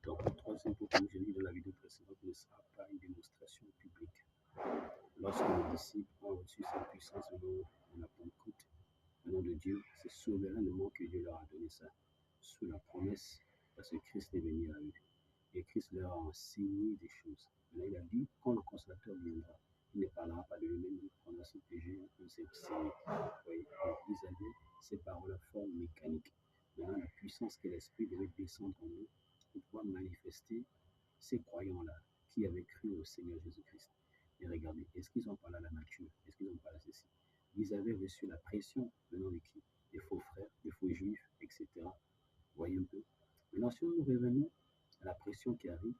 Donc, le troisième point, comme je l'ai dit dans la vidéo précédente, ne sera pas une démonstration publique. Lorsque les disciples ont reçu cette puissance au nom de la Pentecôte, au nom de Dieu, c'est souverainement que Dieu leur a donné ça, sous la promesse, parce que Christ est venu à eux. Et Christ leur a enseigné des choses. Là, il a dit, quand le consolateur viendra, il ne parlera pas de lui-même, il prendra ce que j'ai enseigné. Oui, donc ils avaient ces paroles à forme mécanique. Maintenant, la puissance que l'Esprit devait descendre en eux pour pouvoir manifester ces croyants-là qui avaient cru au Seigneur Jésus-Christ. Et regardez, est-ce qu'ils ont parlé à la nature? Est-ce qu'ils ont parlé à ceci? Ils avaient reçu la pression venant de qui? Des faux frères, des faux juifs, etc. Vous voyez un peu. Maintenant, si nous revenons à la pression qui arrive,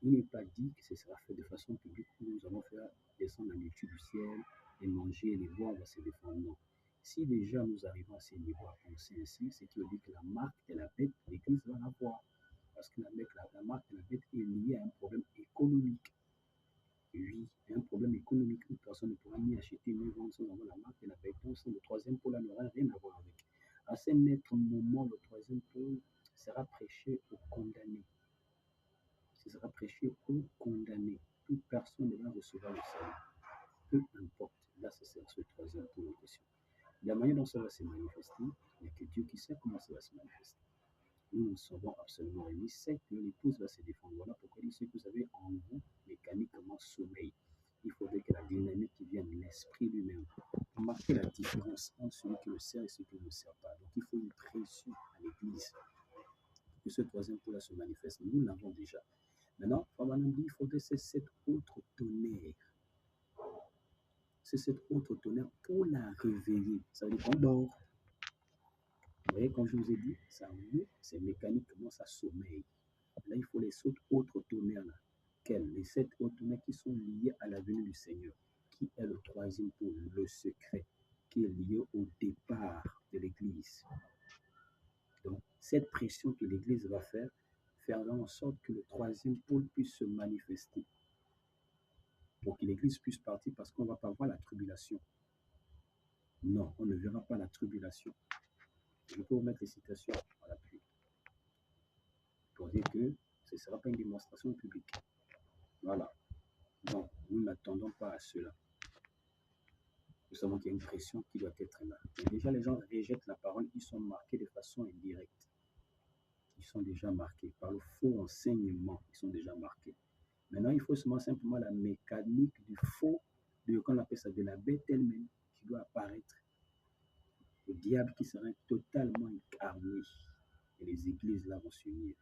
il n'est pas dit que ce sera fait de façon publique où nous allons faire descendre la nourriture du ciel et manger et les boire, on va se défendre. Non. Si déjà nous arrivons à ces niveaux à penser ainsi, c'est qui veut dire que la marque de la bête, l'Église va l'avoir. Parce que la marque de la bête est liée à un problème économique. Oui, un problème économique où personne ne pourra ni acheter ni vendre sans avoir la marque de la bête. Donc, le troisième pôle n'aura rien à voir avec. À ce net moment, le troisième pôle sera prêché aux condamnés. Ce sera prêché aux condamnés. Toute personne devra recevoir le salut. Peu importe. Là, c'est ce troisième pôle en question. La manière dont ça va se manifester, il n'y a que Dieu qui sait comment ça va se manifester. Nous ne savons absolument rien. Il sait que l'épouse va se défendre. Voilà pourquoi il sait que vous avez en vous mécaniquement sommeil. Il faudrait que la dynamique qui vienne de l'esprit lui-même pour marquer la différence entre celui qui le sert et celui qui ne le sert pas. Donc il faut une pression à l'église pour que ce troisième pôle se manifeste. Nous l'avons déjà. Maintenant, Frère dit il faudrait c'est cet autre tonnerre. C'est cet autre tonnerre pour la réveiller. Ça veut dire qu'on dort. Vous voyez, comme je vous ai dit, ça vous, c'est mécaniquement, ça sommeille. Là, il faut les sept autres tonnerres là. Quels? Les 7 autres tonnerres qui sont liés à la venue du Seigneur, qui est le troisième pôle, le secret, qui est lié au départ de l'Église. Donc, cette pression que l'Église va faire, fera en sorte que le troisième pôle puisse se manifester. Pour que l'Église puisse partir, parce qu'on ne va pas voir la tribulation. Non, on ne verra pas la tribulation. Je peux vous mettre les citations à l'appui pour dire que ce ne sera pas une démonstration publique. Voilà. Donc, nous n'attendons pas à cela. Nous savons qu'il y a une pression qui doit être là. Mais déjà, les gens rejettent la parole, ils sont marqués de façon indirecte. Ils sont déjà marqués par le faux enseignement, ils sont déjà marqués. Maintenant, il faut simplement la mécanique du faux, qu'on appelle ça de la bête elle-même, qui doit apparaître. Le diable qui sera totalement incarné. Et les églises là vont s'unir.